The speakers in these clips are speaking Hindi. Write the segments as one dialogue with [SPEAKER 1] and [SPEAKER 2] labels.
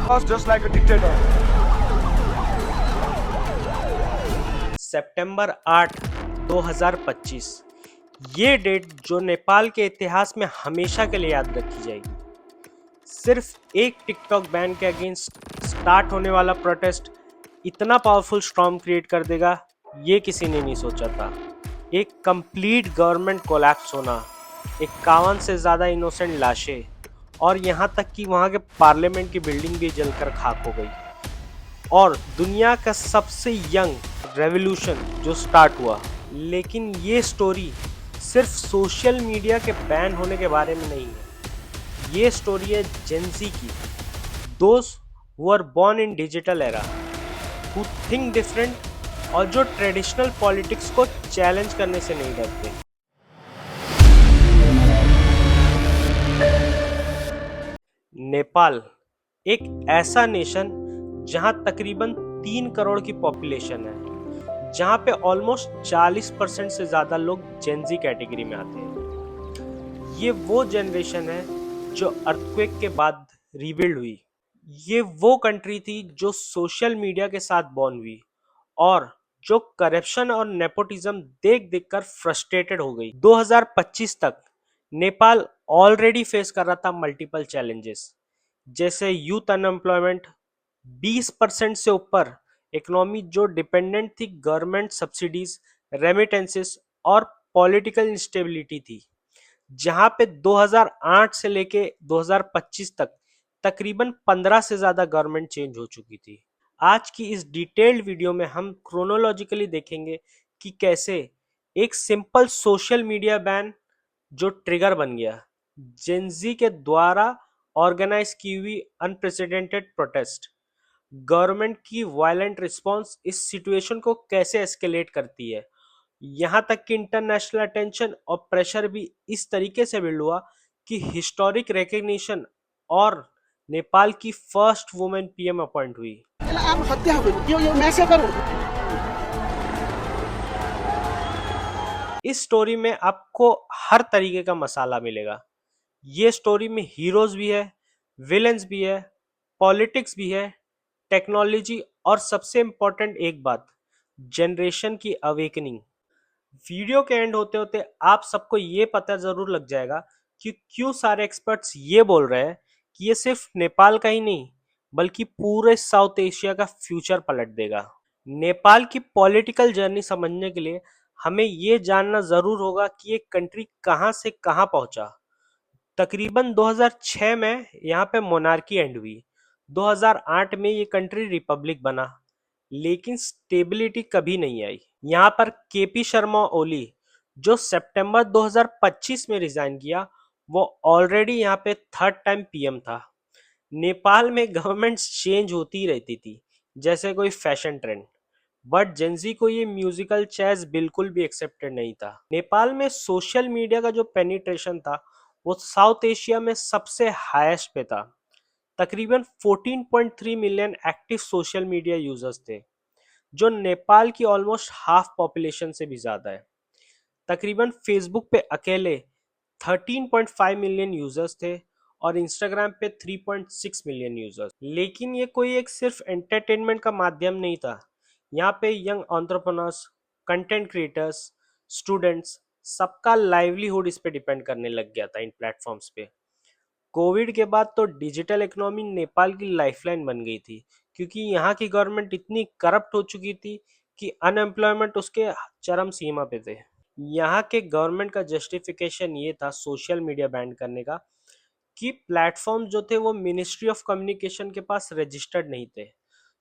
[SPEAKER 1] Was just like a dictator.
[SPEAKER 2] सितंबर 8, 2025 ये डेट जो नेपाल के इतिहास में हमेशा के लिए याद रखी जाएगी। सिर्फ एक टिकटॉक बैन के अगेंस्ट स्टार्ट होने वाला प्रोटेस्ट इतना पावरफुल स्टॉर्म क्रिएट कर देगा, ये किसी ने नहीं सोचा था। एक कंप्लीट गवर्नमेंट कोलैप्स होना, 51 से ज़्यादा इनोसेंट लाशें और यहाँ तक कि वहाँ के पार्लियामेंट की बिल्डिंग भी जलकर खाक हो गई और दुनिया का सबसे यंग रेवोल्यूशन जो स्टार्ट हुआ। लेकिन ये स्टोरी सिर्फ सोशल मीडिया के बैन होने के बारे में नहीं है, ये स्टोरी है जेंजी की, दोस्त who are born in digital era, who think different और जो ट्रेडिशनल पॉलिटिक्स को चैलेंज करने से नहीं डरते। नेपाल एक ऐसा नेशन जहां तकरीबन 3 करोड़ की पॉपुलेशन है, जहां पे ऑलमोस्ट 40% से ज़्यादा लोग जेनजी कैटेगरी में आते हैं। ये वो जनरेशन है जो अर्थक्वेक के बाद रीबिल्ड हुई। ये वो कंट्री थी जो सोशल मीडिया के साथ बॉर्न हुई और जो करप्शन और नेपोटिज्म देख देख कर फ्रस्ट्रेटेड हो गई। 2025 तक नेपाल ऑलरेडी फेस कर रहा था मल्टीपल चैलेंजेस, जैसे यूथ अनएम्प्लॉयमेंट 20% से ऊपर, इकोनॉमी जो डिपेंडेंट थी गवर्नमेंट सब्सिडीज, रेमिटेंसेस और पॉलिटिकल इंस्टेबिलिटी थी, जहां पे 2008 से लेके 2025 तक तकरीबन 15 से ज्यादा गवर्नमेंट चेंज हो चुकी थी। आज की इस डिटेल्ड वीडियो में हम क्रोनोलॉजिकली देखेंगे कि कैसे एक सिंपल सोशल मीडिया बैन जो ट्रिगर बन गया, जेंजी के द्वारा ऑर्गेनाइज की हुई अनप्रेसिडेंटेड प्रोटेस्ट, गवर्नमेंट की वायलेंट रिस्पांस इस सिचुएशन को कैसे एस्केलेट करती है, यहां तक कि इंटरनेशनल अटेंशन और प्रेशर भी इस तरीके से बिल्ड हुआ कि हिस्टोरिक रिकग्निशन और नेपाल की फर्स्ट वुमेन पीएम अपॉइंट हुई। इस स्टोरी में आपको हर तरीके का मसाला मिलेगा। ये स्टोरी में हीरोज भी है, विलेंस भी है, पॉलिटिक्स भी है, टेक्नोलॉजी और सबसे इम्पोर्टेंट एक बात, जनरेशन की अवेकनिंग। वीडियो के एंड होते होते आप सबको ये पता जरूर लग जाएगा कि क्यों सारे एक्सपर्ट्स ये बोल रहे हैं कि ये सिर्फ नेपाल का ही नहीं बल्कि पूरे साउथ एशिया का फ्यूचर पलट देगा। नेपाल की पॉलिटिकल जर्नी समझने के लिए हमें ये जानना जरूर होगा कि ये कंट्री कहां से कहां पहुंचा। तकरीबन 2006 में यहाँ पे मोनार्की एंड हुई, 2008 में ये कंट्री रिपब्लिक बना, लेकिन स्टेबिलिटी कभी नहीं आई। यहाँ पर केपी शर्मा ओली जो सितंबर 2025 में रिजाइन किया, वो ऑलरेडी यहाँ पे थर्ड टाइम पीएम था। नेपाल में गवर्नमेंट चेंज होती रहती थी जैसे कोई फैशन ट्रेंड, बट जेंजी को ये म्यूजिकल चेयर्स बिल्कुल भी एक्सेप्टेड नहीं था। नेपाल में सोशल मीडिया का जो पेनिट्रेशन था वो साउथ एशिया में सबसे हाईएस्ट पे था। तकरीबन 14.3 million active social media users थे, जो नेपाल की ऑलमोस्ट हाफ पॉपुलेशन से भी ज्यादा है। तकरीबन फेसबुक पे अकेले 13.5 मिलियन यूजर्स थे और इंस्टाग्राम पे 3.6 मिलियन यूजर्स। लेकिन ये कोई एक सिर्फ एंटरटेनमेंट का माध्यम नहीं था। यहाँ पे young entrepreneurs, content creators, students, सबका लाइवलीहुड इस पे डिपेंड करने लग गया था इन प्लेटफॉर्म्स पे। कोविड के बाद तो डिजिटल इकोनॉमी नेपाल की लाइफलाइन बन गई थी, क्योंकि यहाँ की गवर्नमेंट इतनी करप्ट हो चुकी थी कि अनएम्प्लॉयमेंट उसके चरम सीमा पे थे। यहाँ के गवर्नमेंट का जस्टिफिकेशन ये था सोशल मीडिया बैन करने का कि प्लेटफॉर्म जो थे वो मिनिस्ट्री ऑफ कम्युनिकेशन के पास रजिस्टर्ड नहीं थे।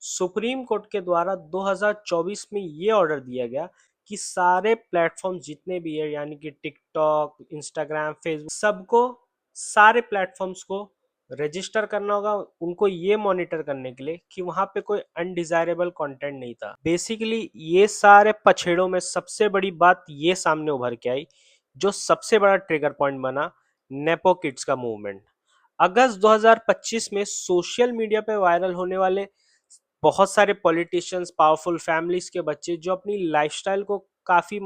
[SPEAKER 2] सुप्रीम कोर्ट के द्वारा 2024 में ये ऑर्डर दिया गया कि सारे प्लेटफॉर्म जितने भी है, यानी कि टिकटॉक, इंस्टाग्राम, फेसबुक, सबको, सारे प्लेटफॉर्म्स को रजिस्टर करना होगा, उनको ये मॉनिटर करने के लिए कि वहां पे कोई अनडिजायरेबल कंटेंट नहीं था। बेसिकली ये सारे पछेड़ों में सबसे बड़ी बात ये सामने उभर के आई, जो सबसे बड़ा ट्रिगर पॉइंट बना, नेपो किड्स का मूवमेंट। अगस्त 2025 में सोशल मीडिया पे वायरल होने वाले बहुत सारे पॉलिटिशियंस, पावरफुल फैमिलीज के बच्चे जो अपनी लाइफस्टाइल को काफी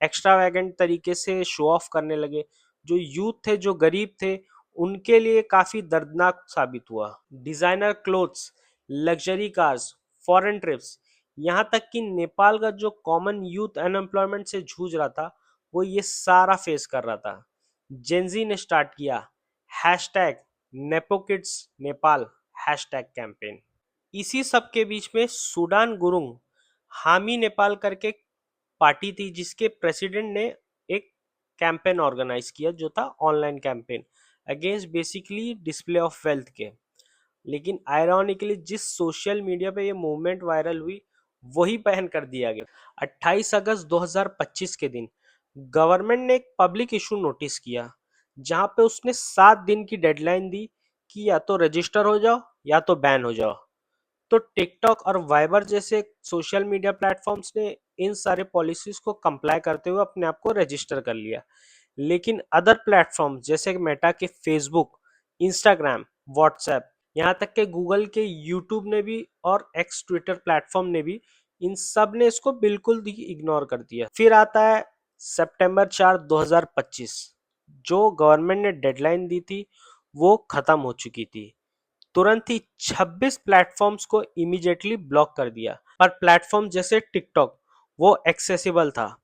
[SPEAKER 2] एक्स्ट्रावैगेंट तरीके से शो ऑफ करने लगे, जो यूथ थे, जो गरीब थे, उनके लिए काफी दर्दनाक साबित हुआ। Designer clothes, luxury cars, foreign trips, यहाँ तक कि नेपाल का जो कॉमन यूथ अनएम्प्लॉयमेंट से जूझ रहा था, वो ये सारा फेस कर रहा था। जेंजी ने स्टार्ट किया हैशटैग नेपोकिड्स नेपाल हैशटैग कैंपेन। इसी सब के बीच में सूडान गुरुंग हामी नेपाल करके पार्टी थी, जिसके प्रेसिडेंट ने एक कैंपेन ऑर्गेनाइज किया जो था online campaign against basically display of wealth के। लेकिन आयरॉनिकली जिस सोशल मीडिया पे ये मूवमेंट वायरल हुई, वही बैन कर दिया गया। 28 अगस्त 2025 के दिन गवर्नमेंट ने एक पब्लिक इशू नोटिस किया, जहां पे उसने 7 दिन की डेडलाइन दी कि या तो रजिस्टर हो जाओ या तो बैन हो जाओ। तो टिकटॉक और वाइबर जैसे सोशल मीडिया प्लेटफॉर्म्स ने इन सारे पॉलिसीज को कंप्लाई करते हुए अपने आप को रजिस्टर कर लिया। लेकिन अदर प्लेटफॉर्म जैसे मेटा के फेसबुक, इंस्टाग्राम, व्हाट्सएप, यहाँ तक के गूगल के यूट्यूब ने भी और एक्स ट्विटर प्लेटफॉर्म ने भी, इन सब ने इसको बिल्कुल ही इग्नोर कर दिया। फिर आता है सितंबर 4 2025, जो गवर्नमेंट ने डेडलाइन दी थी वो खत्म हो चुकी थी। तुरंत ही 26 प्लेटफॉर्म्स को इमीडिएटली ब्लॉक कर दिया। पर प्लेटफॉर्म जैसे टिकटॉक वो एक्सेसिबल था,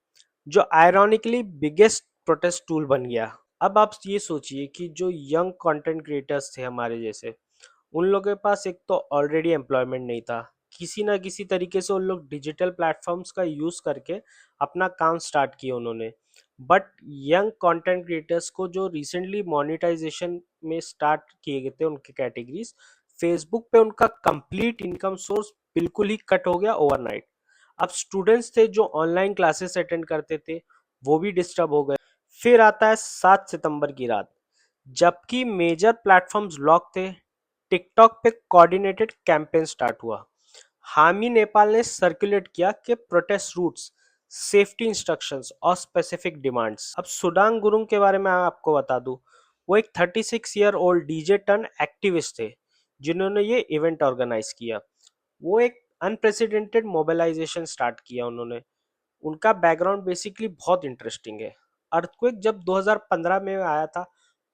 [SPEAKER 2] जो आयरॉनिकली बिगेस्ट प्रोटेस्ट टूल बन गया। अब आप ये सोचिए कि जो यंग कंटेंट क्रिएटर्स थे हमारे जैसे, उन लोगों के पास एक तो ऑलरेडी एम्प्लॉयमेंट नहीं था, किसी ना किसी तरीके से उन लोग डिजिटल प्लेटफॉर्म्स का यूज करके अपना काम स्टार्ट किए उन्होंने। बट यंग कंटेंट क्रिएटर्स को जो रिसेंटली मोनेटाइजेशन में स्टार्ट किए गए थे उनके कैटेगरीज, फेसबुक पे उनका कंप्लीट इनकम सोर्स बिल्कुल ही कट हो गया ओवरनाइट। अब स्टूडेंट्स थे जो ऑनलाइन क्लासेस अटेंड करते थे, वो भी डिस्टर्ब हो गए। फिर आता है 7 सितंबर की रात, जबकि मेजर प्लेटफॉर्म्स लॉक थे, टिकटॉक पे कोऑर्डिनेटेड कैंपेन स्टार्ट हुआ। हामी नेपाल ने सर्कुलेट किया कि प्रोटेस्ट रूट्स, सेफ्टी इंस्ट्रक्शंस और स्पेसिफिक डिमांड्स। अब सुडांग गुरुंग के बारे में आपको बता दूं, वो एक 36 year old DJ turn activist थे, जिन्होंने ये इवेंट ऑर्गेनाइज किया। वो एक अनप्रेसिडेंटेड मोबिलाइजेशन स्टार्ट किया उन्होंने। उनका बैकग्राउंड बेसिकली बहुत इंटरेस्टिंग है। अर्थक्वेक जब 2015 में आया था,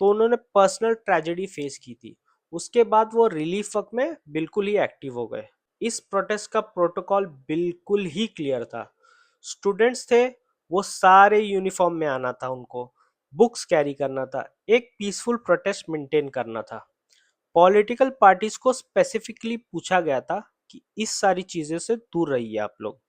[SPEAKER 2] तो उन्होंने पर्सनल ट्रेजेडी फेस की थी। उसके बाद वो रिलीफ वर्क में बिल्कुल ही एक्टिव हो गए। इस प्रोटेस्ट का प्रोटोकॉल बिल्कुल ही क्लियर था। स्टूडेंट्स थे, वो सारे यूनिफॉर्म में आना था, उनको बुक्स कैरी करना था, एक पीसफुल प्रोटेस्ट मेंटेन करना था। पॉलिटिकल पार्टीज को स्पेसिफिकली पूछा गया था कि इस सारी चीजें से दूर रहिए आप लोग।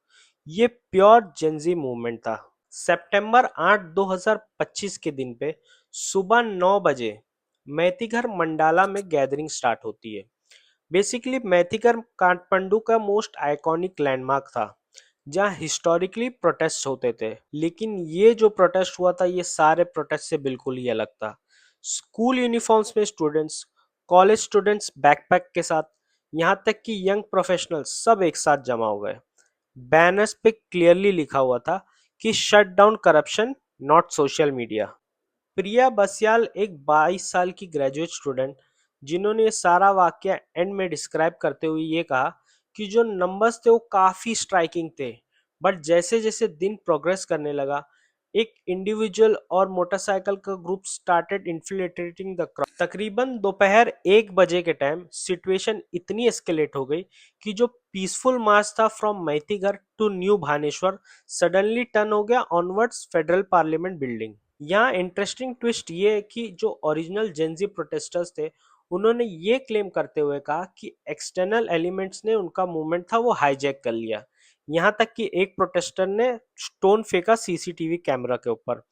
[SPEAKER 2] ये प्योर जेंजी मूवमेंट था। सितंबर 8 2025 के दिन पे सुबह 9 बजे मैतीघर मंडाला में गैदरिंग स्टार्ट होती है। बेसिकली मैतीघर काठमांडू का मोस्ट आइकॉनिक लैंडमार्क था, जहां हिस्टोरिकली प्रोटेस्ट होते थे। लेकिन ये जो प्रोटेस्ट हुआ था, ये सारे प्रोटेस्ट से बिल्कुल ही अलग था। स्कूल यूनिफॉर्म्स में स्टूडेंट्स, कॉलेज स्टूडेंट्स बैकपैक के साथ, यहाँ तक कि यंग प्रोफेशनल्स सब एक साथ जमा हो गए। बैनर्स पे क्लियरली लिखा हुआ था कि shut down corruption, not social media. Priya Basyal एक 22 साल की ग्रेजुएट स्टूडेंट, जिन्होंने ये सारा वाक्य एंड में डिस्क्राइब करते हुए ये कहा कि जो नंबर्स थे वो काफी स्ट्राइकिंग थे, बट जैसे जैसे दिन प्रोग्रेस करने लगा, एक इंडिविजुअल और मोटरसाइकिल का group started infiltrating the crowd. तकरीबन दोपहर 1 बजे के टाइम सिचुएशन इतनी एस्केलेट हो गई कि जो पीसफुल मार्च था from Maitighar to new Baneshwar, suddenly turn हो गया ऑनवर्ड्स फेडरल पार्लियामेंट बिल्डिंग। यहाँ इंटरेस्टिंग ट्विस्ट ये है कि जो ओरिजिनल जेंजी प्रोटेस्टर्स थे, उन्होंने ये क्लेम करते हुए कहा कि एक्सटर्नल एलिमेंट्स ने उनका मूवमेंट था वो हाईजैक कर लिया। यहाँ तक कि एक प्रोटेस्टर ने स्टोन फेंका सीसीटीवी कैमरा के ऊपर,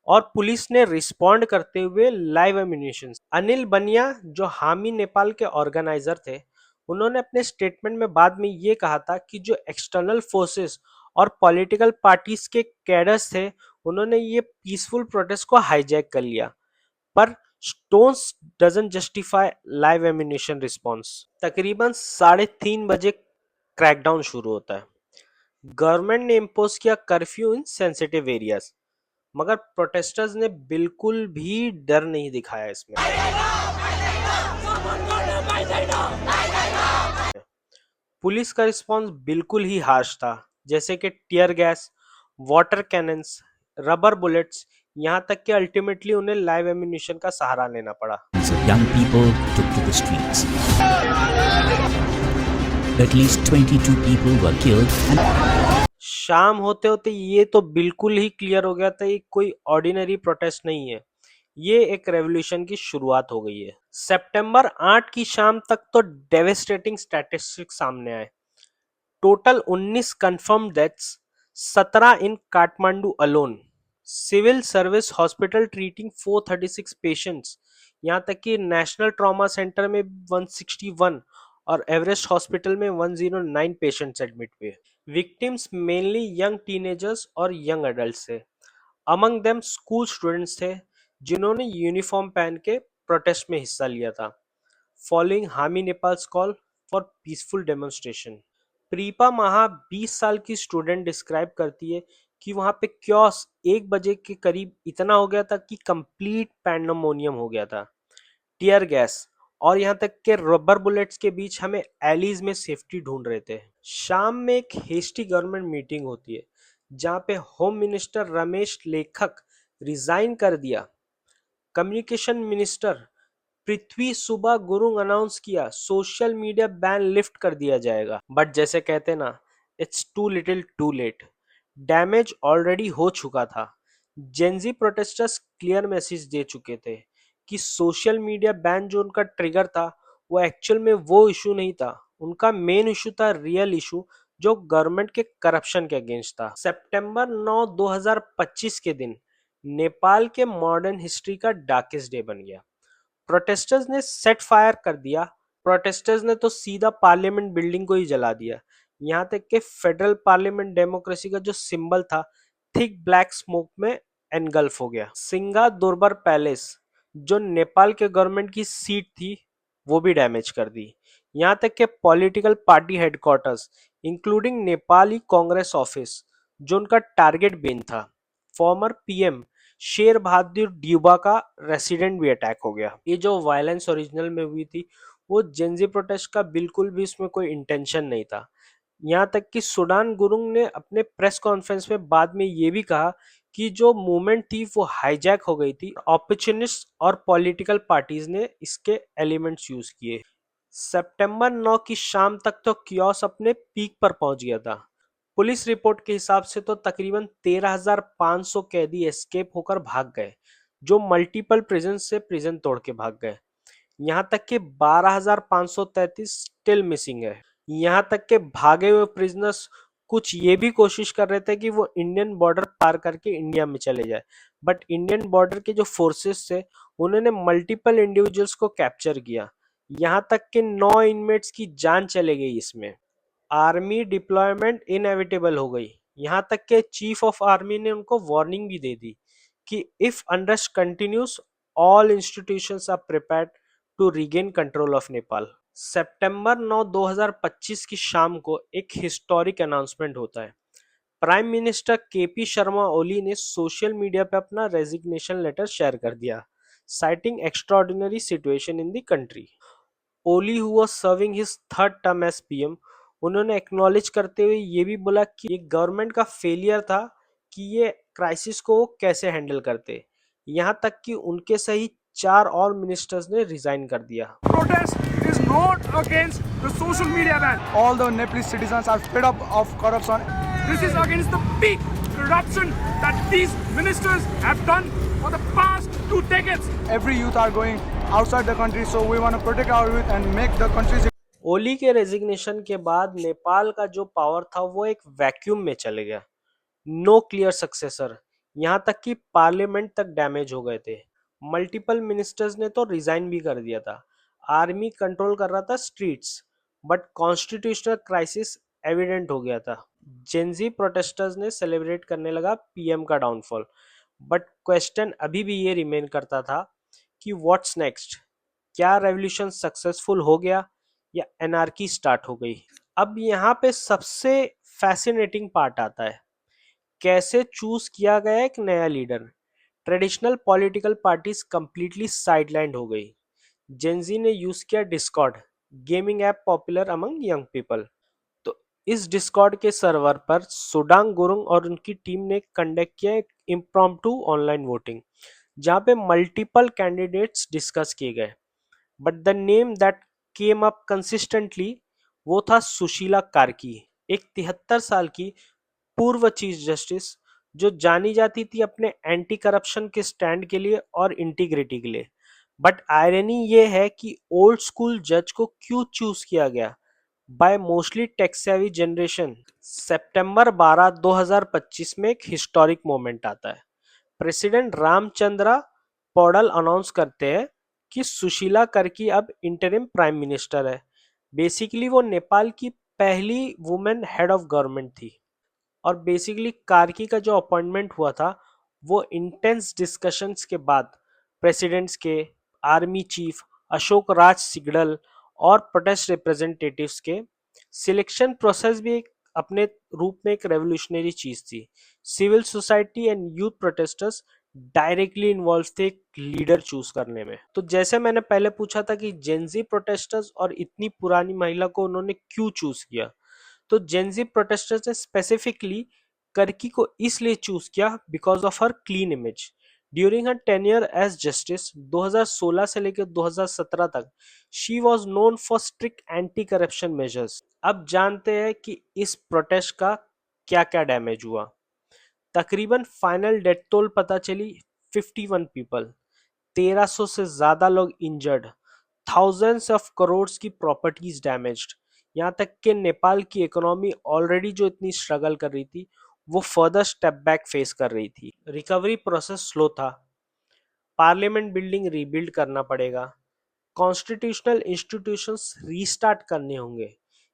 [SPEAKER 2] और पुलिस ने रिस्पॉन्ड करते हुए लाइव एम्यूनिशन। अनिल बनिया जो हामी नेपाल के ऑर्गेनाइजर थे, उन्होंने अपने स्टेटमेंट में बाद में ये कहा था कि जो एक्सटर्नल फोर्सेस और पॉलिटिकल पार्टीज के कैडर्स थे, उन्होंने ये पीसफुल प्रोटेस्ट को हाईजैक कर लिया। पर stones doesn't justify live ammunition response. तकरीबन 3:30 बजे क्रैकडाउन शुरू होता है। गवर्नमेंट ने इम्पोज किया कर्फ्यू इन सेंसिटिव एरियाज, मगर प्रोटेस्टर्स ने बिल्कुल भी डर नहीं दिखाया इसमें। पुलिस का रिस्पॉन्स बिल्कुल ही हार्श था, जैसे कि tear gas, water cannons, rubber bullets, यहाँ तक कि अल्टीमेटली उन्हें लाइव एम्यूनिशन का सहारा लेना पड़ा।
[SPEAKER 3] So young people took to the streets. At least 22 people were killed and
[SPEAKER 2] शाम होते होते ये तो बिल्कुल ही क्लियर हो गया था ये कोई ऑर्डिनरी प्रोटेस्ट नहीं है, ये एक रेवोल्यूशन की शुरुआत हो गई है। सितंबर 8 की शाम तक तो डेवेस्टेटिंग स्टैटिस्टिक्स सामने आए। Total 19 confirm deaths, 17 in Kathmandu alone. Civil service hospital treating 436 patients, यहाँ तक कि नेशनल ट्रॉमा सेंटर में 161 और एवरेस्ट हॉस्पिटल में 109 पेशेंट्स एडमिट हुए। विक्टिम्स मेनली यंग टीनेजर्स और यंग एडल्ट्स थे। अमंग देम स्कूल स्टूडेंट्स थे जिन्होंने यूनिफॉर्म पहन के प्रोटेस्ट में हिस्सा लिया था, following Hami Nepal's call for peaceful demonstration. प्रीपा महा 20 साल की स्टूडेंट डिस्क्राइब करती है कि वहां पे क्योस 1 बजे के करीब इतना हो गया था कि कंप्लीट पैंडेमोनियम हो गया था। टियर गैस और यहाँ तक के रबर बुलेट्स के बीच हमें एलीज में सेफ्टी ढूंढ रहे थे। शाम में एक हेस्टी गवर्नमेंट मीटिंग होती है जहाँ पे होम मिनिस्टर रमेश लेखक रिजाइन कर दिया। Communication minister Prithvi Subba Gurung announce किया सोशल मीडिया बैन लिफ्ट कर दिया जाएगा। बट जैसे कहते ना, it's too little too late, damage already हो चुका था। जेंजी प्रोटेस्टर्स क्लियर मैसेज दे चुके थे कि सोशल मीडिया बैन जो उनका ट्रिगर था वो एक्चुअल में वो इशू नहीं था, उनका मेन इशू था रियल इशू जो गवर्नमेंट के करप्शन के अगेंस्ट था। सितंबर 9 2025 के दिन नेपाल के मॉडर्न हिस्ट्री का डार्केस्ट डे बन गया। प्रोटेस्टर्स ने सेट फायर कर दिया। प्रोटेस्टर्स ने तो सीधा पार्लियामेंट बिल्डिंग को ही जला दिया। यहाँ तक कि फेडरल पार्लियामेंट डेमोक्रेसी का जो सिंबल था थिक ब्लैक स्मोक में एनगल्फ हो गया। सिंगा दुर्बर पैलेस जो नेपाल के गवर्नमेंट की सीट थी वो भी डैमेज कर दी। यहाँ तक कि political party headquarters including Nepali Congress office जो उनका टारगेट बेन था, फॉर्मर पीएम शेर बहादुर ड्यूबा का रेसिडेंट भी अटैक हो गया। ये जो वायलेंस ओरिजिनल में हुई थी वो जेंजी प्रोटेस्ट का बिल्कुल भी इसमें कोई इंटेंशन नहीं था। यहाँ तक कि सुडान गुरुंग ने अपने प्रेस कॉन्फ्रेंस में बाद में ये भी कहा कि जो मूवमेंट थी वो हाईजैक हो गई थी, ऑपर्चुनिस्ट और पॉलिटिकल पार्टीज ने इसके एलिमेंट्स यूज किए। सितंबर 9 की शाम तक तो कियोस अपने पीक पर पहुंच गया था। पुलिस रिपोर्ट के हिसाब से तो तकरीबन 13,500 कैदी एस्केप होकर भाग गए जो मल्टीपल प्रिजन से प्रिजन तोड़ के भाग गए। यहाँ तक कि 12,533 स्टिल मिसिंग है। यहाँ तक कि भागे हुए प्रिजनर्स कुछ ये भी कोशिश कर रहे थे कि वो इंडियन बॉर्डर पार करके इंडिया में चले जाए, बट इंडियन बॉर्डर के जो फोर्सेस थे उन्होंने मल्टीपल इंडिविजुअल्स को कैप्चर किया। यहाँ तक कि 9 इनमेट्स की जान चले गई इसमें। आर्मी डिप्लॉयमेंट इनएविटेबल हो गई। यहाँ तक कि चीफ ऑफ आर्मी ने उनको वार्निंग भी दे दी कि if unrest continues all institutions are prepared to regain control of Nepal. सितंबर 9 2025 की शाम को एक हिस्टोरिक अनाउंसमेंट होता है। Prime minister KP Sharma Oli ने सोशल मीडिया पे अपना रेजिग्नेशन लेटर शेयर कर दिया, citing extraordinary situation in the country. Oli who was serving his third term as PM, उन्होंने एक्नॉलेज करते हुए ये भी बोला कि ये गवर्नमेंट का फेलियर था कि ये क्राइसिस को वो कैसे हैंडल करते। यहाँ तक कि उनके सही 4 और मिनिस्टर्स ने रिजाइन कर दिया।
[SPEAKER 1] Protest is not against the social media ban. All the Nepalese citizens are fed up of corruption. This is against the big corruption that these ministers have done for the past 2 decades. Every youth are going outside the country, so we want to protect our youth and make the country.
[SPEAKER 2] ओली के रेजिग्नेशन के बाद नेपाल का जो पावर था वो एक वैक्यूम में चले गया। नो क्लियर सक्सेसर, यहाँ तक कि पार्लियामेंट तक डैमेज हो गए थे। मल्टीपल मिनिस्टर्स ने तो रिजाइन भी कर दिया था। आर्मी कंट्रोल कर रहा था streets, but constitutional crisis evident हो गया था। जेंजी प्रोटेस्टर्स ने सेलिब्रेट करने लगा पीएम का डाउनफॉल, बट क्वेश्चन अभी भी ये रिमेन करता था कि व्हाट्स नेक्स्ट, क्या रेवोल्यूशन सक्सेसफुल हो गया या एनार्की स्टार्ट हो गई। अब यहाँ पे सबसे फैसिनेटिंग पार्ट आता है, कैसे चूज किया गया एक नया leader. Traditional political parties completely sidelined हो गई। जेंजी ने यूज किया Discord, gaming app popular among young people. तो इस डिस्कॉर्ड के सर्वर पर सुडांग गुरुंग और उनकी टीम ने कंडक्ट किया एक इम्प्रॉम्प्टू ऑनलाइन वोटिंग, जहां पे मल्टीपल कैंडिडेट्स डिस्कस किए गए। But the name that came up consistently वो था सुशीला कार्की, एक 73 साल की पूर्व चीफ जस्टिस, जो जानी जाती थी अपने एंटी करप्शन के स्टैंड के लिए और इंटीग्रिटी के लिए। बट आयरनी ये है कि ओल्ड स्कूल जज को क्यों चूज किया गया by mostly tech savvy generation. सितंबर 12 2025 में एक हिस्टोरिक मोमेंट आता है। प्रेसिडेंट रामचंद्रा पौडल अनाउंस करते हैं कि सुशीला कर्की अब इंटरिम प्राइम मिनिस्टर है। बेसिकली वो नेपाल की पहली वुमेन हेड ऑफ गवर्नमेंट थी। और बेसिकली कार्की का जो अपॉइंटमेंट हुआ था वो इंटेंस डिस्कशंस के बाद प्रेसिडेंट्स के, आर्मी चीफ अशोक राज सिगडल और प्रोटेस्ट रिप्रेजेंटेटिव्स के सिलेक्शन प्रोसेस भी एक अपने रूप में एक रेवोल्यूशनरी चीज थी। Civil society and youth protesters directly involved थे एक लीडर चूज करने में। तो जैसे मैंने पहले पूछा था कि जेंजी प्रोटेस्टर्स और इतनी पुरानी महिला को उन्होंने क्यों चूज किया, तो जेंजी प्रोटेस्टर्स ने स्पेसिफिकली कर्की को इसलिए चूज किया because of her clean image. During her tenure as justice 2016 से लेकर 2017 तक she was known for strict anti corruption measures. अब जानते हैं कि इस प्रोटेस्ट का क्या क्या डैमेज हुआ। तकरीबन फाइनल डेथ टोल पता चली 51 पीपल, 1300 से ज्यादा लोग इंजर्ड, थाउजेंड्स ऑफ करोड़ की प्रॉपर्टीज डैमेज्ड। यहाँ तक कि नेपाल की इकोनॉमी ऑलरेडी जो इतनी स्ट्रगल कर रही थी वो फर्दर स्टेप बैक फेस कर रही थी। रिकवरी प्रोसेस स्लो था, पार्लियामेंट बिल्डिंग रीबिल्ड करना पड़ेगा, कॉन्स्टिट्यूशनल इंस्टीट्यूशंस रीस्टार्ट करने होंगे।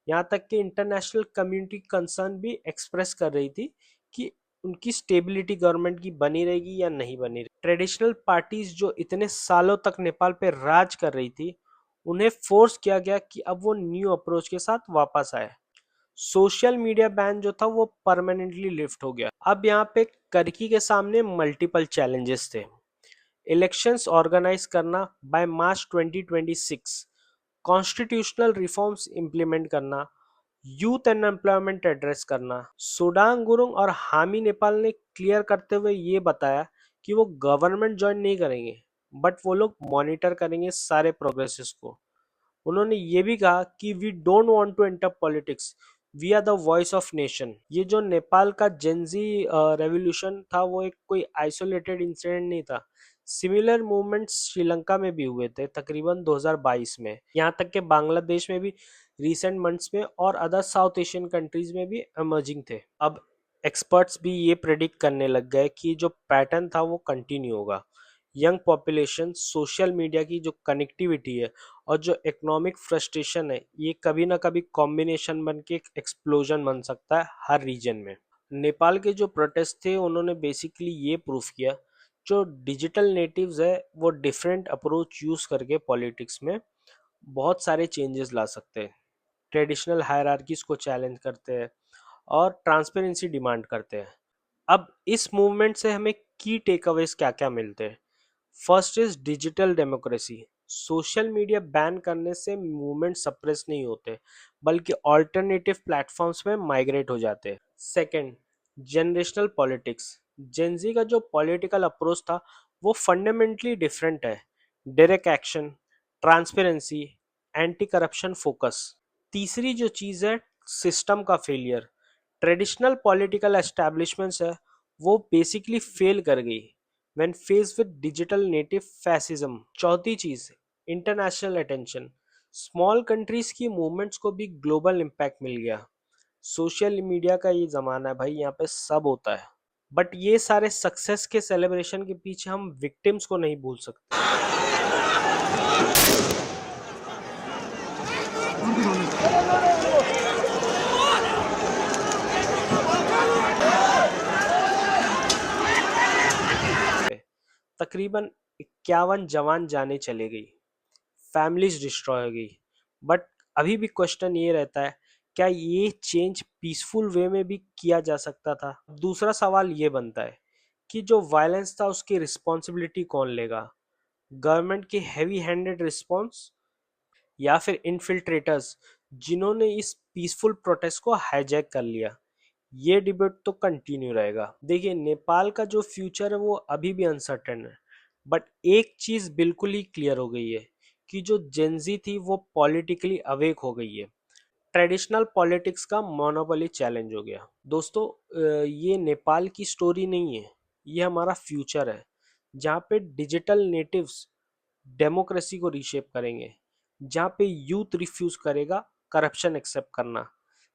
[SPEAKER 2] यहाँ तक कि इंटरनेशनल कम्युनिटी कंसर्न भी एक्सप्रेस कर रही थी कि उनकी स्टेबिलिटी गवर्नमेंट की बनी रहेगी या नहीं बनी रहेगी। ट्रेडिशनल पार्टीज जो इतने सालों तक नेपाल पे राज कर रही थी उन्हें फोर्स किया गया कि अब वो न्यू अप्रोच के साथ वापस आए। सोशल मीडिया बैन जो था वो परमानेंटली लिफ्ट हो गया। अब यहाँ पे कर्की के सामने मल्टीपल चैलेंजेस थे। इलेक्शंस ऑर्गेनाइज करना by March 2026, constitutional reforms implement करना, यूथ अनएम्प्लॉयमेंट एड्रेस करना। सुडांग गुरुंग और हामी नेपाल ने क्लियर करते हुए ये बताया कि वो गवर्नमेंट ज्वाइन नहीं करेंगे बट वो लोग मॉनिटर करेंगे सारे प्रोग्रेसेस को। उन्होंने ये भी कहा कि we don't want to enter politics, we are the voice of nation. ये जो नेपाल का जेंजी रेवोल्यूशन था वो एक कोई आइसोलेटेड इंसिडेंट नहीं था। सिमिलर मूवमेंट्स श्रीलंका में भी हुए थे तकरीबन 2022 में। यहाँ तक कि बांग्लादेश में भी रिसेंट मंथ्स में और अदर साउथ एशियन कंट्रीज में भी इमर्जिंग थे। अब एक्सपर्ट्स भी ये प्रेडिक्ट करने लग गए कि जो पैटर्न था वो कंटिन्यू होगा। यंग पॉपुलेशन, सोशल मीडिया की जो कनेक्टिविटी है और जो इकोनॉमिक फ्रस्ट्रेशन है ये कभी ना कभी कॉम्बिनेशन बन के एक एक्सप्लोजन बन सकता है हर रीजन में। नेपाल के जो प्रोटेस्ट थे उन्होंने बेसिकली ये प्रूफ किया जो डिजिटल नेटिव्स है वो डिफरेंट अप्रोच यूज करके पॉलिटिक्स में बहुत सारे चेंजेस ला सकते हैं। ट्रेडिशनल हायरार्कीज को चैलेंज करते हैं और ट्रांसपेरेंसी डिमांड करते हैं। अब इस मूवमेंट से हमें की टेकअवेज क्या क्या मिलते हैं। First is digital democracy. Social media ban करने से मूवमेंट सप्रेस नहीं होते बल्कि ऑल्टरनेटिव प्लेटफॉर्म्स में माइग्रेट हो जाते हैं। Second, generational politics. जेंजी का जो पॉलिटिकल अप्रोच था वो फंडामेंटली डिफरेंट है। Direct action, transparency, anti corruption focus. तीसरी जो चीज है सिस्टम का फेलियर। ट्रेडिशनल पॉलिटिकल एस्टैब्लिशमेंट्स है वो बेसिकली फेल कर गई when face with digital native fascism. चौथी चीज इंटरनेशनल अटेंशन। स्मॉल कंट्रीज की मूवमेंट्स को भी ग्लोबल इम्पैक्ट मिल गया। सोशल मीडिया का ये जमाना है भाई, यहाँ पे सब होता है। बट ये सारे सक्सेस के सेलिब्रेशन के पीछे हम विक्टिम्स को नहीं भूल सकते। तकरीबन 51 जवान जाने चले गई, फैमिलीज डिस्ट्रॉय हो गई। बट अभी भी क्वेश्चन ये रहता है क्या ये चेंज पीसफुल वे में भी किया जा सकता था। दूसरा सवाल ये बनता है कि जो वायलेंस था उसकी रिस्पॉन्सिबिलिटी कौन लेगा। गवर्नमेंट की हैवी हैंडेड रिस्पॉन्स या फिर इनफिल्ट्रेटर्स जिन्होंने इस पीसफुल प्रोटेस्ट को हाईजैक कर लिया। ये डिबेट तो कंटिन्यू रहेगा। देखिए, नेपाल का जो फ्यूचर है वो अभी भी अनसर्टेन है, बट एक चीज बिल्कुल ही क्लियर हो गई है कि जो जेंजी थी वो पॉलिटिकली अवेक हो गई है। ट्रेडिशनल पॉलिटिक्स का मोनोपोली चैलेंज हो गया। दोस्तों, ये नेपाल की स्टोरी नहीं है, ये हमारा फ्यूचर है, जहाँ पे डिजिटल नेटिव्स डेमोक्रेसी को रीशेप करेंगे, जहाँ पे यूथ रिफ्यूज करेगा करप्शन एक्सेप्ट करना,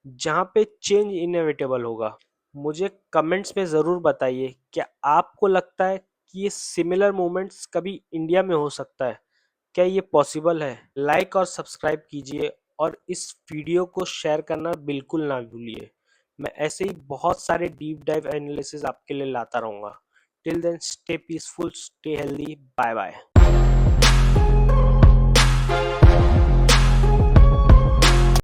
[SPEAKER 2] जहाँ पे चेंज इनएविटेबल होगा। मुझे कमेंट्स में ज़रूर बताइए, क्या आपको लगता है कि ये सिमिलर मूवमेंट्स कभी इंडिया में हो सकता है? क्या ये पॉसिबल है? लाइक और सब्सक्राइब कीजिए और इस वीडियो को शेयर करना बिल्कुल ना भूलिए। मैं ऐसे ही बहुत सारे डीप डाइव एनालिसिस आपके लिए लाता रहूँगा। Till then, stay peaceful, stay healthy, bye bye.